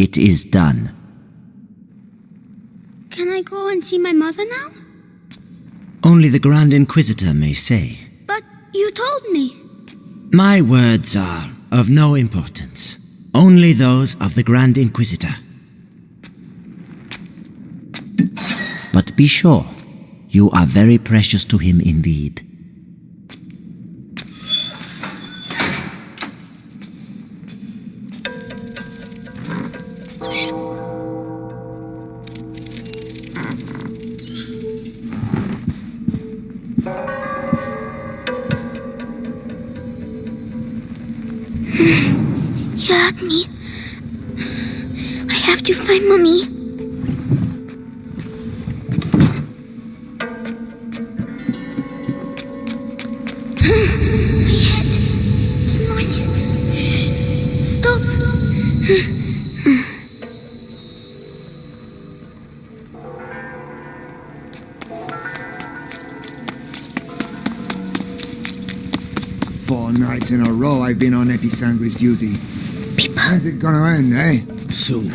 It is done. Can I go and see my mother now? Only the Grand Inquisitor may say. But you told me. My words are of no importance. Only those of the Grand Inquisitor. But be sure, you are very precious to him indeed. You hurt me. I have to find Mommy. My head. It's noise. Shh. Stop. Four nights in a row I've been on Episanguis duty. People. When's it gonna end, eh? Soon.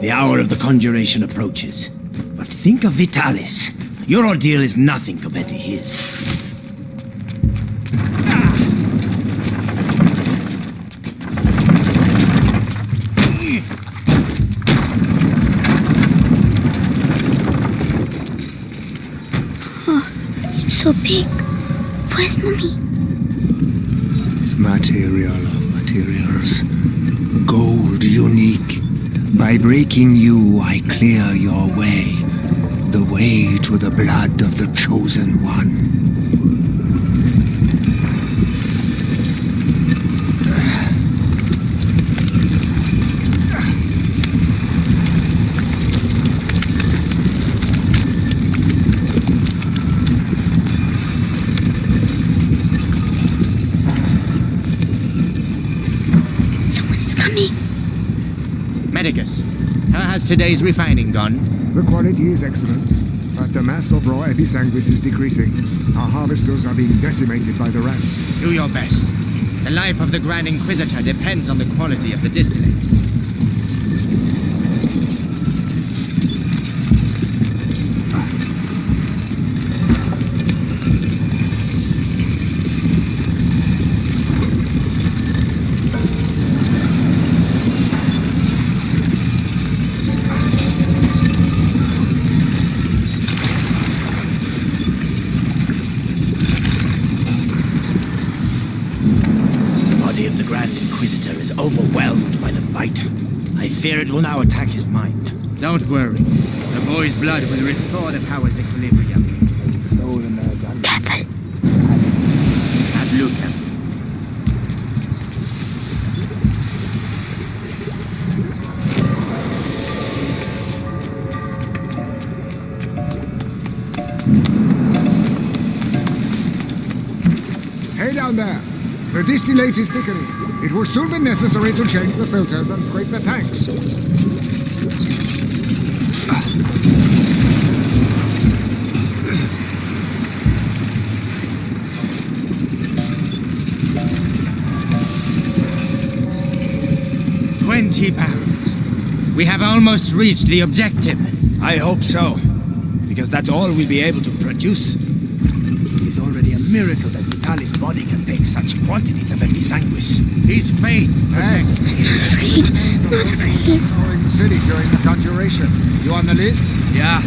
The hour of the conjuration approaches. But think of Vitalis. Your ordeal is nothing compared to his. Oh, it's so big. Where's Mommy? Material of materials. Gold unique. By breaking you, I clear your way. The way to the blood of the Chosen One. Someone's coming. Medicus, how has today's refining gone? The quality is excellent, but the mass of raw Episanguis is decreasing. Our harvesters are being decimated by the rats. Do your best. The life of the Grand Inquisitor depends on the quality of the distillate. The Grand Inquisitor is overwhelmed by the bite. I fear it will now attack his mind. Don't worry. The boy's blood will restore the power's equilibrium. Devil. Ad lucem. Hey down there! The distillate is thickening. It will soon be necessary to change the filters and scrape the tanks. £20. We have almost reached the objective. I hope so, because that's all we'll be able to produce. It is already a miracle that Vitalis' body can take such quantities of Episanguis. His faith. Hey! Afraid. Not afraid. In the city during the conjuration. You on the list? Yeah,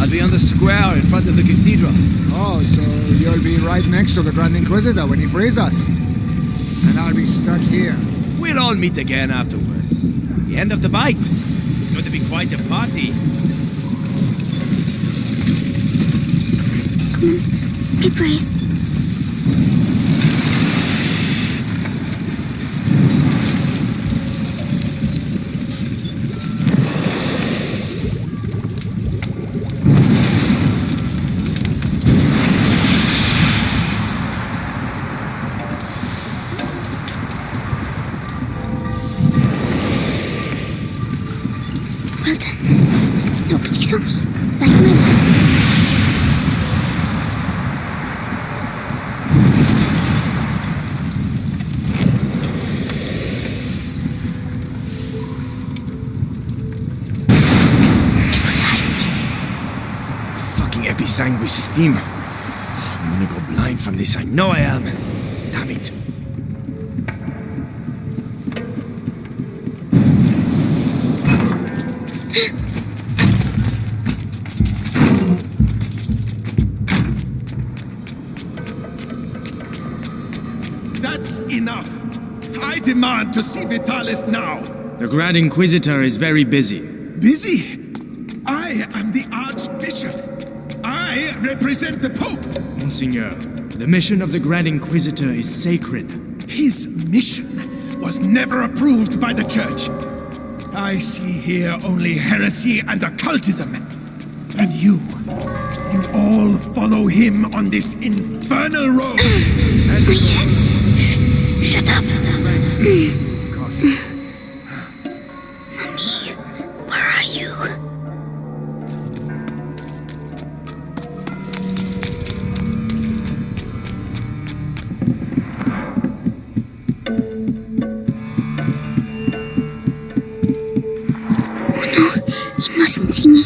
I'll be on the square in front of the cathedral. Oh, so you'll be right next to the Grand Inquisitor when he frees us. And I'll be stuck here. We'll all meet again afterwards. The end of the bite. It's going to be quite a party. Come on. Be brave. Well done. Nobody saw me. Like my mom. with steam. I'm gonna go blind from this, I know I am. Damn it. That's enough! I demand to see Vitalis now! The Grand Inquisitor is very busy. Busy? I am the Archbishop. I represent the Pope. Monseigneur, the mission of the Grand Inquisitor is sacred. His mission was never approved by the Church. I see here only heresy and occultism. And you all follow him on this infernal road. Shut up. Mommy, where are you? Oh no, he mustn't see me.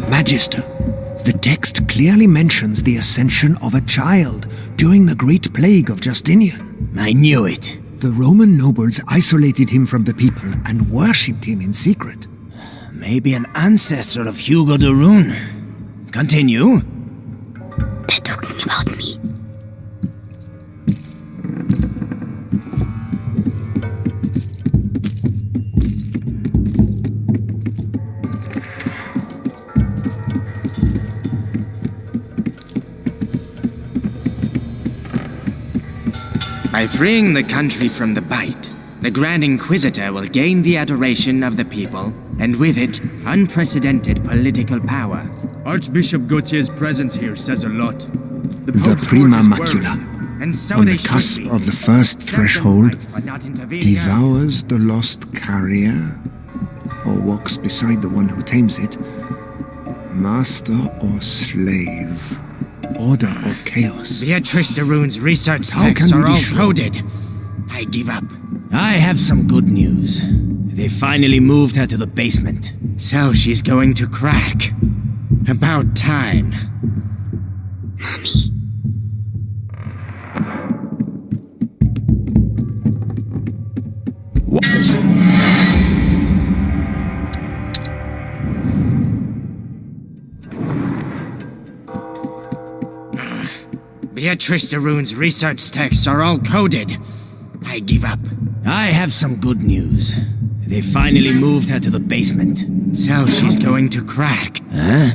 Magister, the text clearly mentions the ascension of a child during the Great Plague of Justinian. I knew it. The Roman nobles isolated him from the people and worshipped him in secret. Maybe an ancestor of Hugo de Rune. Continue. They're talking about me. By freeing the country from the bite, the Grand Inquisitor will gain the adoration of the people, and with it, unprecedented political power. Archbishop Gautier's presence here says a lot. The Pope's Prima word is Macula, word. And so on they the should cusp be. of the first Serve them threshold, right for not intervening devours the lost carrier, or walks beside the one who tames it, master or slave, order or chaos. Beatrice de Rune's research How texts can we are be all sure? coded. I give up. I have some good news. They finally moved her to the basement. So she's going to crack. About time. Mommy. What is... Beatrice de Rune's research texts are all coded. I give up. I have some good news. They finally moved her to the basement. So she's going to crack. Huh?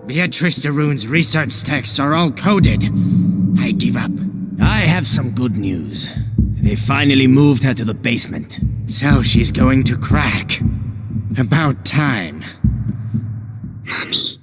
Beatrice de Rune's research texts are all coded. I give up. I have some good news. They finally moved her to the basement. So she's going to crack. About time. Mommy.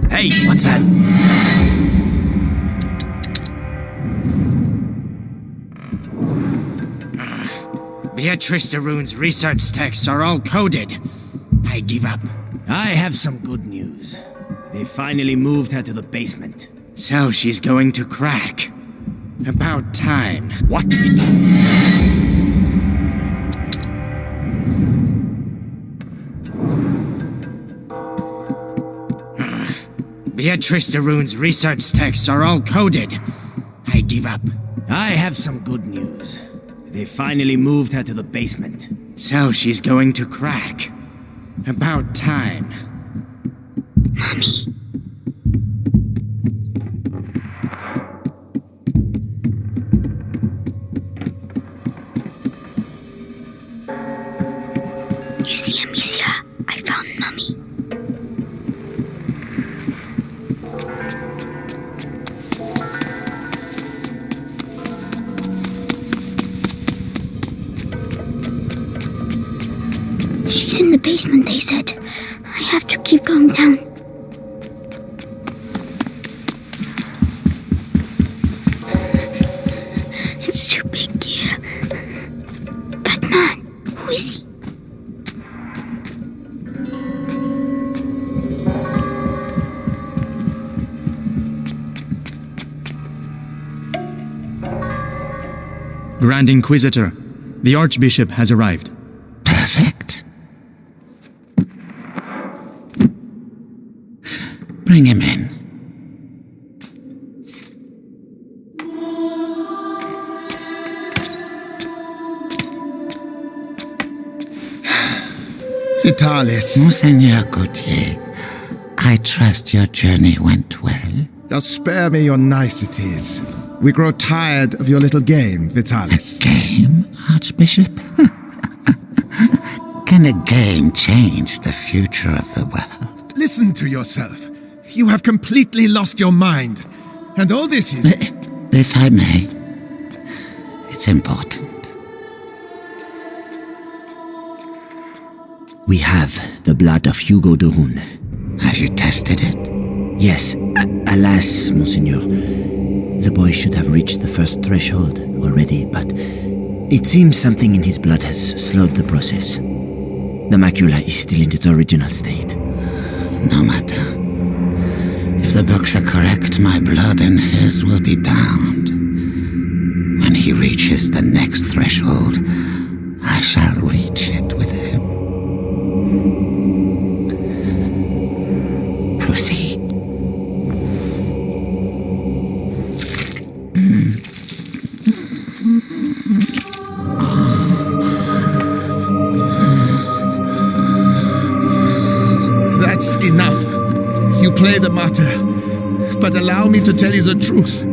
Hey, what's that? Beatrice de Rune's research texts are all coded. I give up. I have some good news. They finally moved her to the basement. So she's going to crack. About time. What? Beatrice de Rune's research texts are all coded. I give up. I have some good news. They finally moved her to the basement. So she's going to crack. About time. Mommy. You see, Amicia, I found Mommy. She's in the basement, they said. I have to keep going down. It's too big here. That man, who is he? Grand Inquisitor, the Archbishop has arrived. Perfect. Bring him in. Vitalis, Monseigneur Gautier, I trust your journey went well. now spare me your niceties. We grow tired of your little game, Vitalis. Game, Archbishop? Can a game change the future of the world? Listen to yourself. You have completely lost your mind. And all this is... If I may, it's important. We have the blood of Hugo de Rune. Have you tested it? Yes, alas, Monseigneur. The boy should have reached the first threshold already, but it seems something in his blood has slowed the process. The macula is still in its original state. No matter. If the books are correct, my blood and his will be bound. When he reaches the next threshold, I shall reach it with him. Proceed. That's enough. You play the martyr, but allow me to tell you the truth.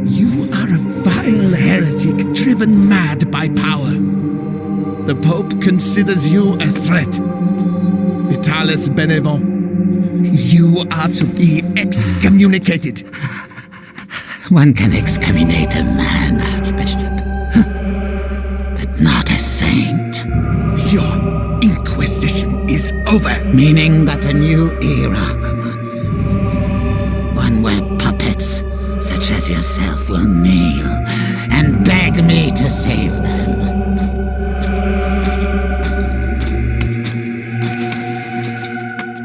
You are a vile heretic driven mad by power. The Pope considers you a threat. Vitalis Benevent, you are to be excommunicated. One can excommunicate a man, Archbishop, but not a saint. Your inquisition is over. Meaning that a new era commences. One where puppets such as yourself will kneel and beg me to save them.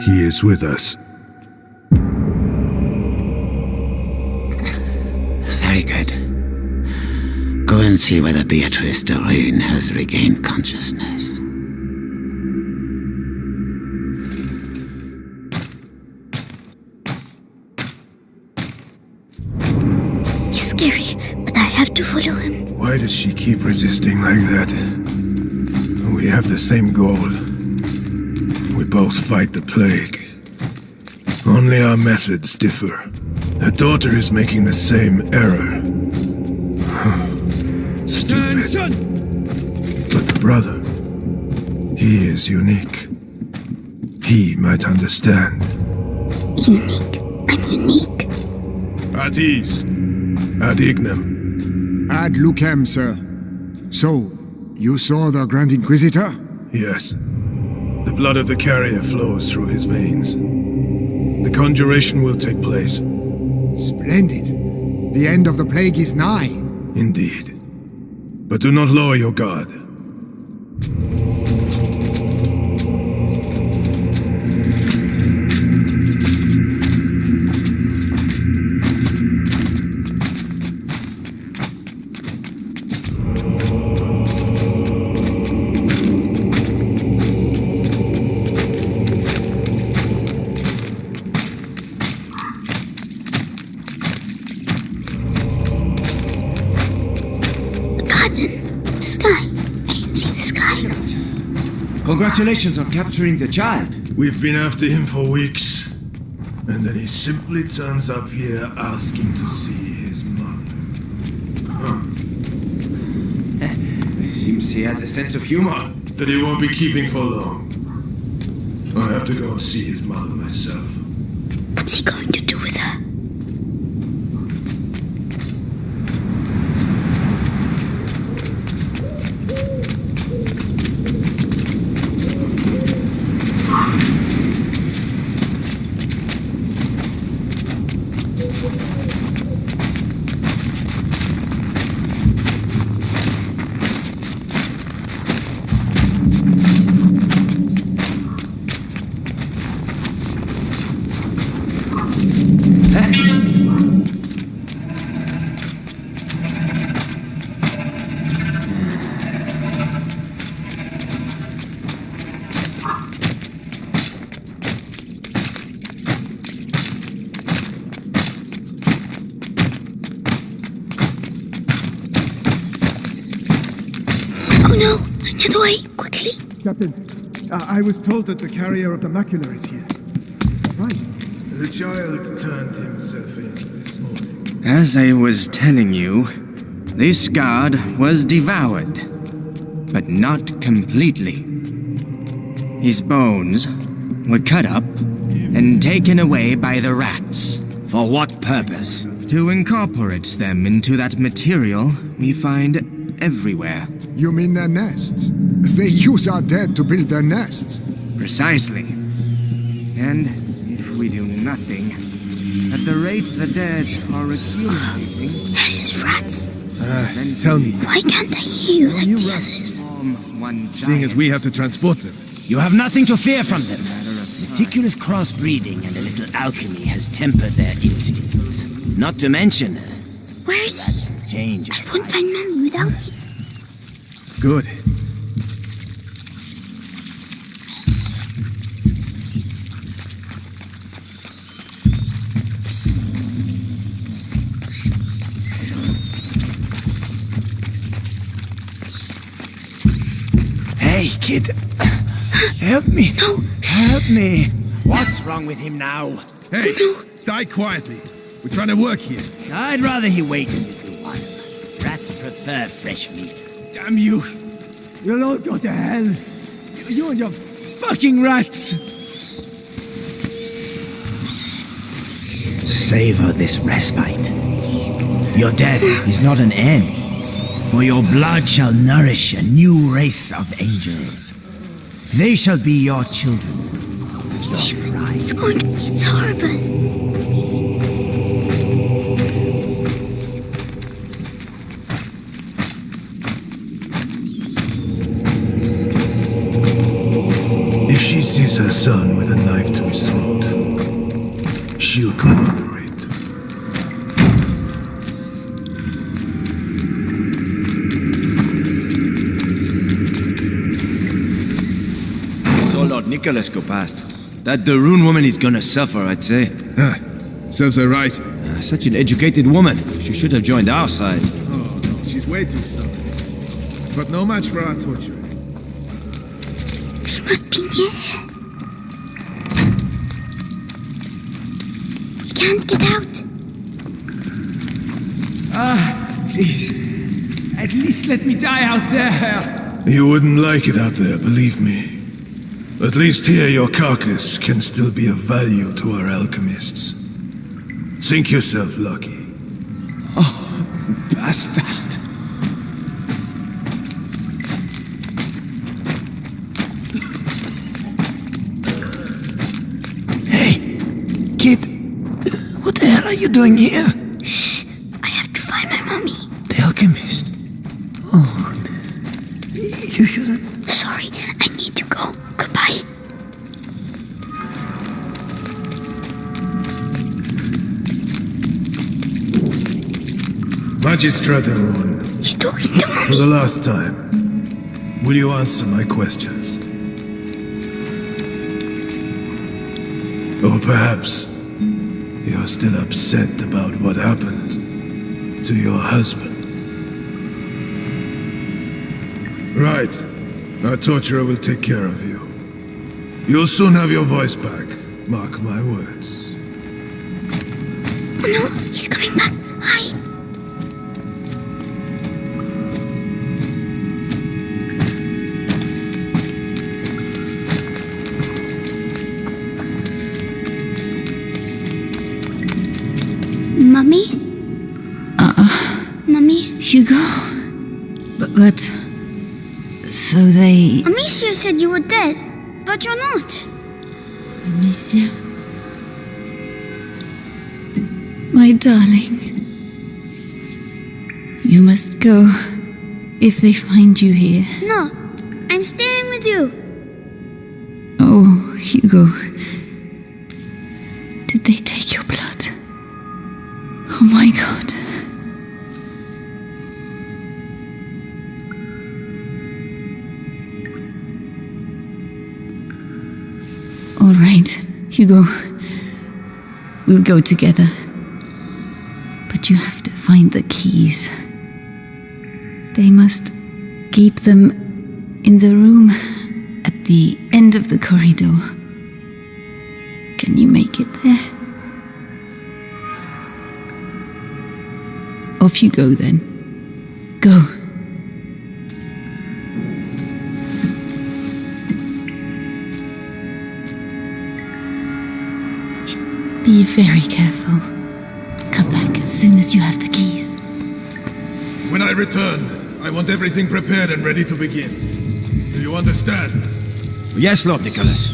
He is with us. Very good. Go and see whether Beatrice de Rune has regained consciousness. He's scary, but I have to follow him. Why does she keep resisting like that? We have the same goal. We both fight the plague. Only our methods differ. Her daughter is making the same error. Stupid. But the brother, he is unique. He might understand. Unique. I'm unique. At ease. Ad ignem. Ad lucem, sir. So, you saw the Grand Inquisitor? Yes. The blood of the carrier flows through his veins. The conjuration will take place. Splendid. The end of the plague is nigh. Indeed. But do not lower your guard. The sky. I can see the sky. Congratulations on capturing the child. We've been after him for weeks. And then he simply turns up here asking to see his mother. Seems he has a sense of humor. That he won't be keeping for long. I have to go and see his mother myself. What's he going to do with her? Oh no! Another way! Quickly! Captain, I was told that the carrier of the macula is here. Right. The child turned himself in this morning. As I was telling you, this guard was devoured, but not completely. His bones were cut up and taken away by the rats. For what purpose? To incorporate them into that material we find everywhere. You mean their nests? They use our dead to build their nests. Precisely. And if we do nothing, at the rate the dead are accumulating, Hell's rats! then Tell me, Why can't I hear you like you the rats? others? form one seeing as giant we have to transport them, You have nothing to fear from them. matter of time. Meticulous crossbreeding and a little alchemy has tempered their instincts. Not to mention Where is he? change. I won't find Mommy without him. good. Hey, kid. Help me. No! Help me. What's wrong with him now? Hey, die quietly. We're trying to work here. I'd rather he wait a little while. Rats prefer fresh meat. Damn you! You'll all go to hell. You and your fucking rats! Savor this respite. Your death is not an end, for your blood shall nourish a new race of angels. They shall be your children. Tim, it's going to be... It's horrible. If she sees her son with a knife to his throat, she'll cooperate. Saw Lord Nicholas go past. That the Rune woman is gonna suffer, I'd say. Serves her right. Such an educated woman. She should have joined our side. Oh, she's way too stubborn. But no match for our torture. He must be near here. He can't get out. Please. At least let me die out there. You wouldn't like it out there, believe me. At least here your carcass can still be of value to our alchemists. Think yourself lucky. Bastard. Hey, kid. What the hell are you doing here? Shh. I have to find my mommy. The alchemist. Oh. You shouldn't. Sorry, I need to go. Goodbye. Magistrate Rune, He's talking to for Mommy. the last time, will you answer my questions? Or perhaps you're still upset about what happened to your husband. Right. Our torturer will take care of you. You'll soon have your voice back. Mark my words. Oh no, he's coming back. Hide. Mummy? Mummy? Hugo? But... So they... Amicia said you were dead, but you're not. Amicia? My darling. You must go if they find you here. No, I'm staying with you. Oh, Hugo. Did they take your blood? Oh my God. All right, Hugo. We'll go together. But you have to find the keys. They must keep them in the room at the end of the corridor. Can you make it there? Off you go then. Go. Be very careful. Come back as soon as you have the keys. When I return, I want everything prepared and ready to begin. Do you understand? Yes, Lord Nicholas.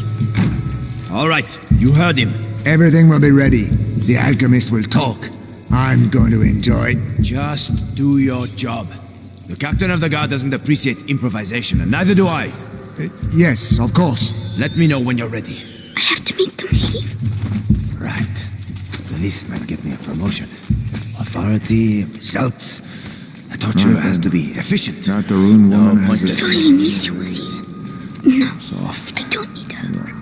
All right, you heard him. Everything will be ready. The alchemist will talk. I'm going to enjoy it. Just do your job. The captain of the guard doesn't appreciate improvisation, and neither do I. Yes, of course. Let me know when you're ready. I have to make them leave. Right. This might get me a promotion. Authority, results. A torture has to be efficient. That the rune woman has If only Amicia was here. No, soft. I don't need her. Right.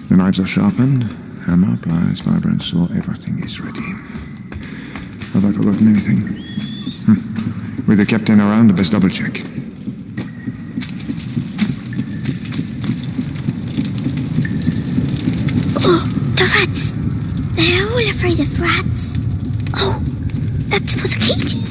The knives are sharpened. Hammer, pliers, vibrant saw. Everything is ready. Have I forgotten anything? With the captain around, the best double check. Oh, the rats. They're all afraid of rats. Oh, that's for the cages.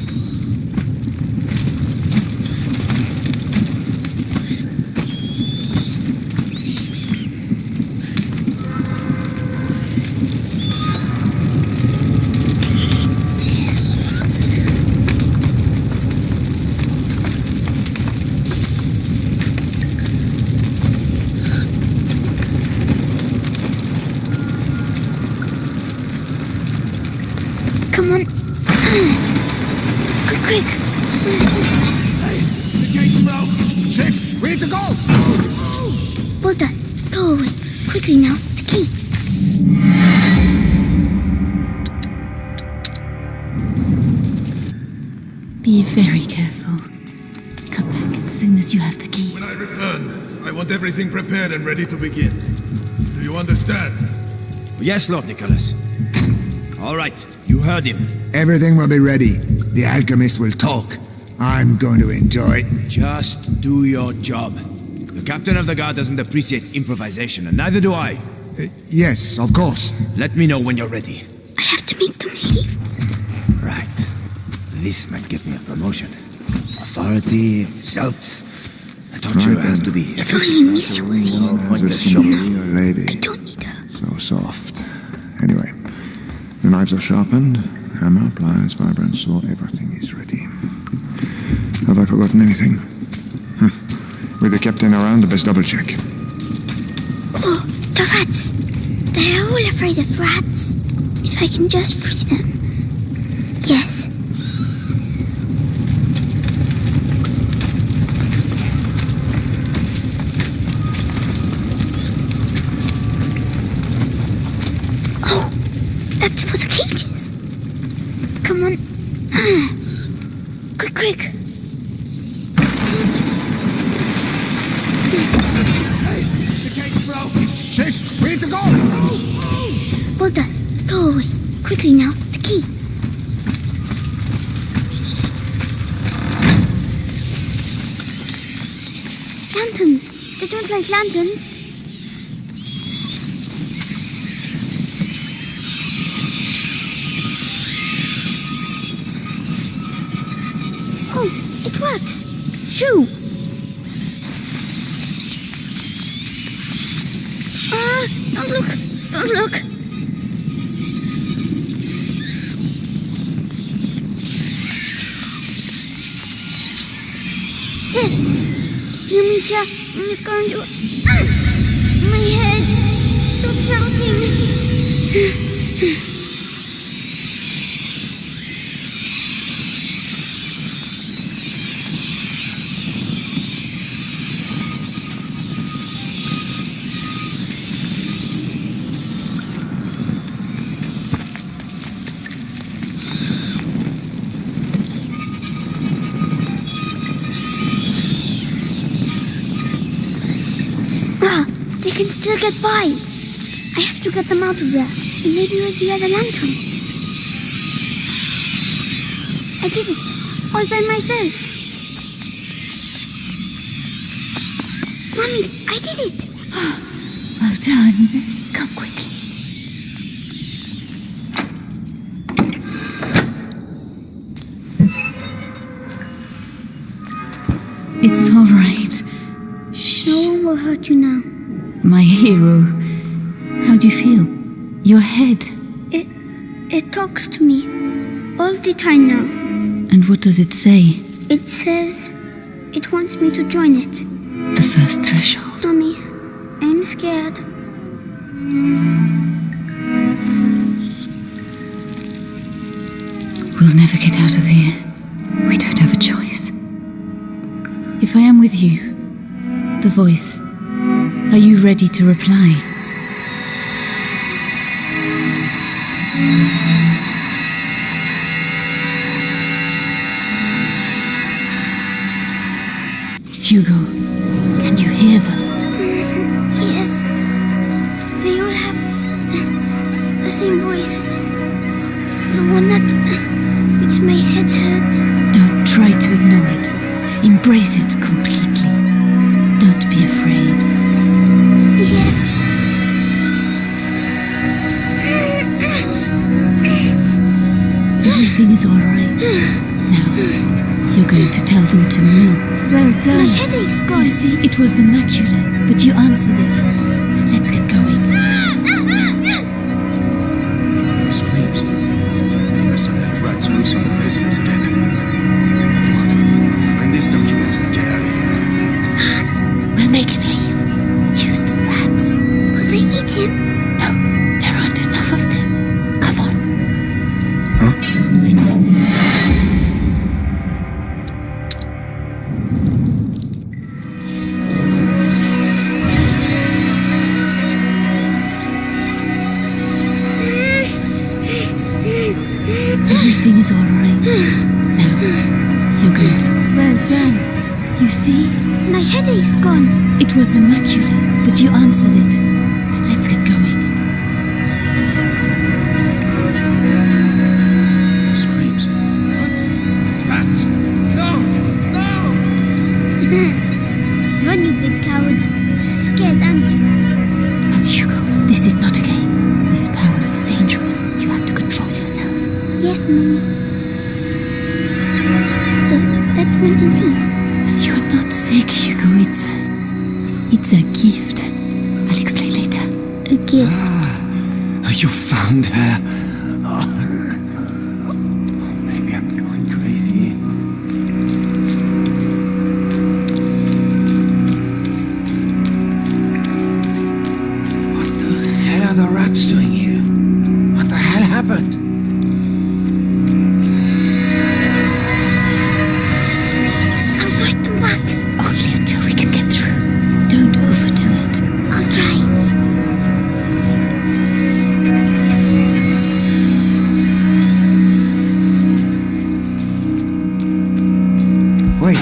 Come on. Quick. The gate's broke. Check. Ready to go. Well done. Go away. Quickly now. The key. Be very careful. Come back as soon as you have the keys. When I return, I want everything prepared and ready to begin. Do you understand? Yes, Lord Nicholas. All right, you heard him. Everything will be ready. The alchemist will talk. I'm going to enjoy it. Just do your job. The captain of the guard doesn't appreciate improvisation, and neither do I. Yes, of course. Let me know when you're ready. I have to make them leave. Right. This might get me a promotion. Authority, results. A torture has to be If only Amicia was here. Lady. I don't need her. So soft. Anyway, the knives are sharpened. Hammer, pliers, vibrant saw. Everything is ready. Have I forgotten anything? With the captain around, the best double check. Oh, the rats. They're all afraid of rats. If I can just free them. Yes. Oh, that's for the cages. Come on. Quick. The gate's broke. Check. Ready to go. Well done. Go away. Quickly now. The key. Lanterns. They don't like lanterns. works. Shoo! Don't look! Don't look! Yes! See, Misha? I'm not going to... My head! Stop shouting! They can still get by. I have to get them out of there. And maybe with the other lantern. I did it. All by myself. Mommy, I did it. Well done. Come quickly. It's all right. Shh. No one will hurt you now. My hero. How do you feel? Your head. It talks to me. All the time now. And what does it say? It says it wants me to join it. The first threshold. Mommy, I'm scared. We'll never get out of here. We don't have a choice. If I am with you, the voice, are you ready to reply? Hugo, can you hear them? Yes. They all have the same voice. The one that makes my head hurt. Don't try to ignore it. Embrace it completely. Don't be afraid. Yes. Everything is all right. Now, you're going to tell them to move. Well done. My headache's gone. You see, it was the macula, but you answered it. Let's get going. Screams. They must have let rats loose on the prisoners again. Find this document and get out of here. We'll make him leave. Use the rats. Will they eat him? No, there aren't enough of them. Come on. Everything is all right. Now, you're going to... Well done. You see? My headache's gone. It was the macula, but you answered it. Let's get going. Screams. Rats. No! No! Run, you big coward. Scared, aren't you? Hugo, this is not a game. This power is dangerous. You have to control yourself. Yes, Mommy. So, that's my disease. You're not sick, Hugo. It's a gift. I'll explain later. A gift. You found her. Maybe I'm going crazy. What the hell are the rats doing here? What the hell happened? I'll push them back. Only until we can get through. Don't overdo it. I'll try. Wait.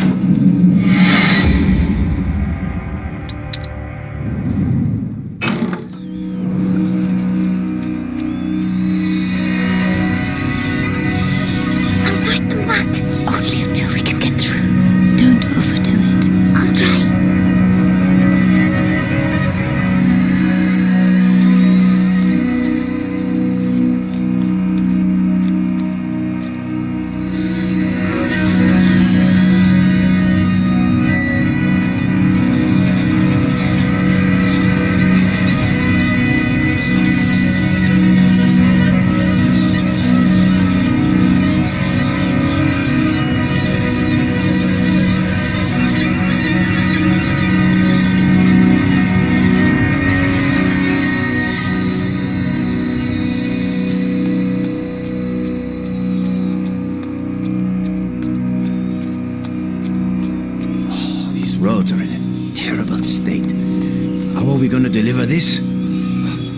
deliver this?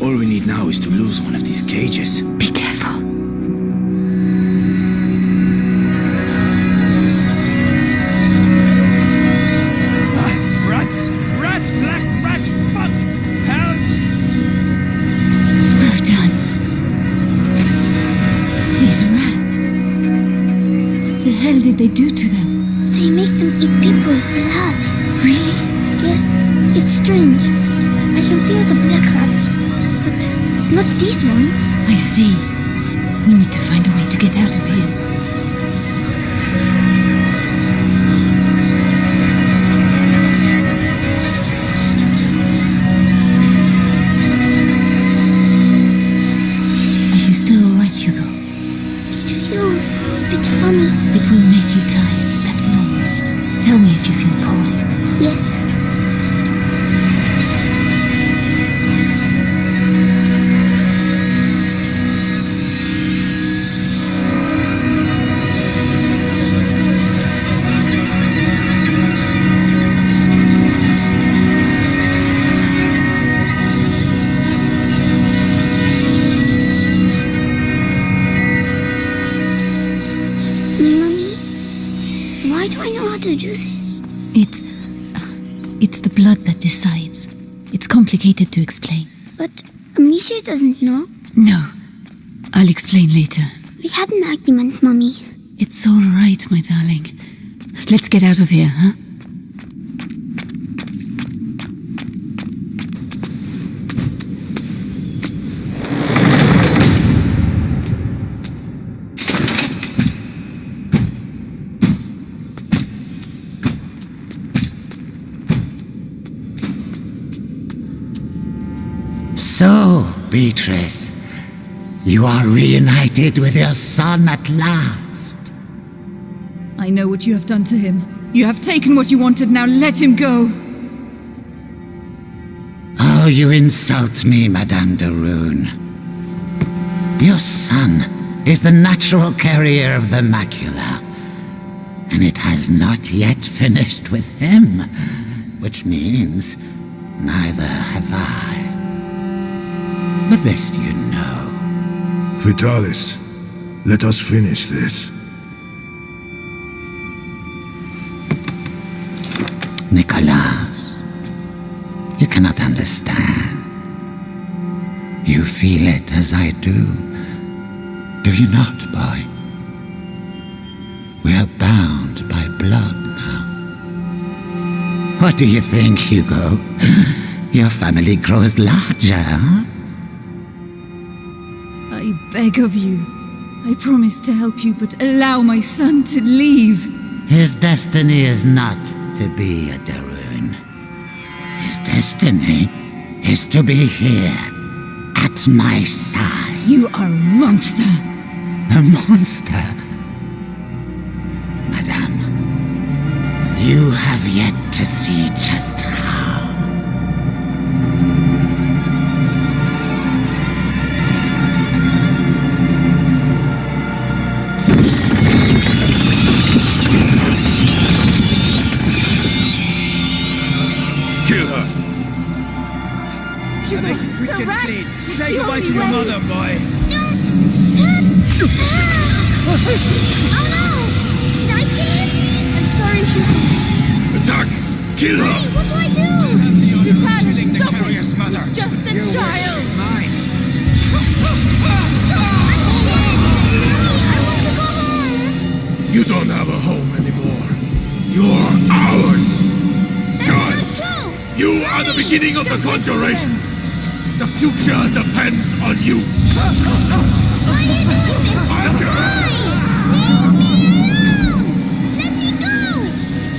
All we need now is to lose one of these cages. Be careful. Rats! Rat! Black rat! Fuck! Help! Well done. These rats. The hell did they do to them? They make them eat people's blood. Really? Yes, it's strange. I can feel the black rats, but not these ones. I see. We need to find a way to get out of here. Are you still alright, Hugo? It feels a bit funny. It will make you tired. That's normal. Tell me if you feel poorly. Yes. Mummy, why do I know how to do this? It's the blood that decides. It's complicated to explain. But Amicia doesn't know. No. I'll explain later. We had an argument, Mummy. It's all right, my darling. Let's get out of here, huh? So, Beatrice, you are reunited with your son at last. I know what you have done to him. You have taken what you wanted, now let him go. Oh, you insult me, Madame de Rune. Your son is the natural carrier of the macula, and it has not yet finished with him, which means neither have I. But this you know. Vitalis, let us finish this. Nicholas, you cannot understand. You feel it as I do. Do you not, boy? We are bound by blood now. What do you think, Hugo? Your family grows larger, huh? I beg of you. I promise to help you, but allow my son to leave. His destiny is not to be a de Rune. His destiny is to be here, at my side. You are a monster. A monster? Madame, you have yet to see just how. Kill her! Make it quick and clean. Say goodbye to your mother, boy. Oh no! Did I kill him? I'm sorry, Hugo. Attack! Kill her! Hey, what do I do? Killing the carrier's mother. He's just a child. Mine. I want to go home. You don't have a home anymore. You're ours. That's not true. You are the beginning of the conjuration. The future depends on you. Why are you doing this? Why? Leave me alone. Let me go.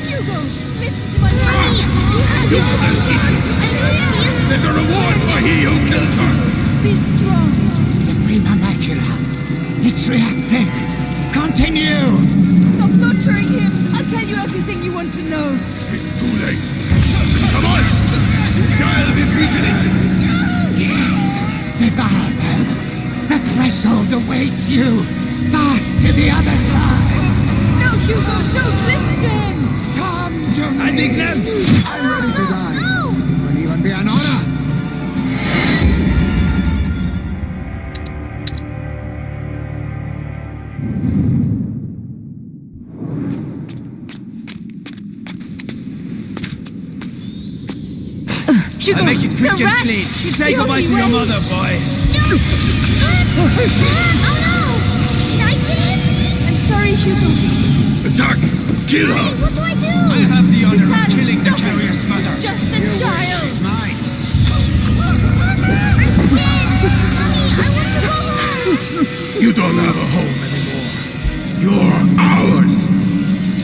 Hugo, listen to my Mommy, you have You to. still eat. I don't feel. There's a reward for he who kills her. Be strong. The prima macula. It's reacting. Continue. Stop torturing him. I'll tell you everything you want to know. It's too late. Come on! The child is weakening. Yes, devour them. The threshold awaits you. Pass to the other side. No, Hugo, don't listen to him. Come to me. I dig them. I'm ready to die. It will even be an honor. Hugo, I'll make it quick the and rats! clean. It's Say the goodbye only to your way. mother, boy. Oh no! Did I kill him? I'm sorry, Hugo. Attack! Kill her! What do I do? I have the honor of Vitalis, killing the stop it. carrier's mother. Just a child. Mine. I'm scared. Mommy, I want to go home. You don't have a home anymore. You're ours!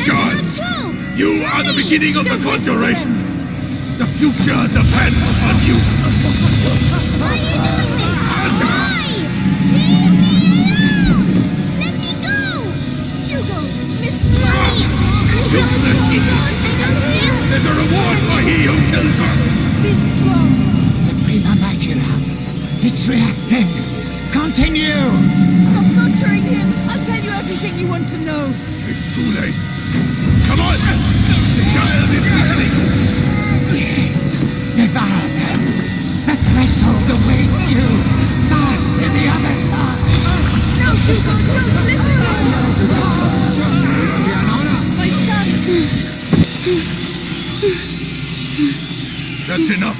God! That's not true. You are the beginning of the Don't listen to conjuration! The future depends on you! Why are you doing this? Why? Leave me alone! Let me go! Hugo, listen. Mommy, I'm You going to sneaky! I don't feel... There's a reward for he who kills her! Be strong. Prima macula. It's reacting. Continue. Stop torturing him. I'll tell you everything you want to know. It's too late. Come on! The child is weakening! Yes. Devour them. The threshold awaits you. Pass to the other side. No, Hugo, don't listen to him. My son. That's enough.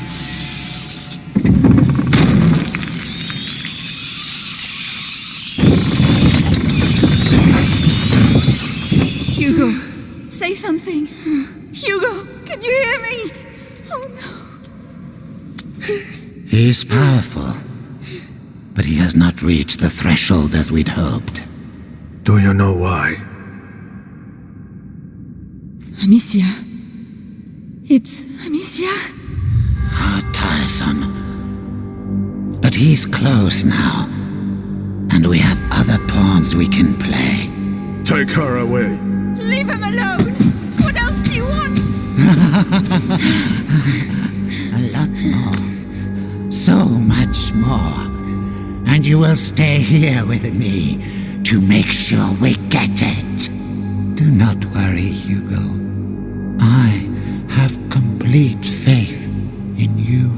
Hugo, say something. Hugo, can you hear me? Oh no. He is powerful, but he has not reached the threshold as we'd hoped. Do you know why? Amicia. It's Amicia. How tiresome. But he's close now, and we have other pawns we can play. Take her away. Leave him alone. What else do you want? A lot more. So much more. And you will stay here with me to make sure we get it. Do not worry, Hugo. I have complete faith in you.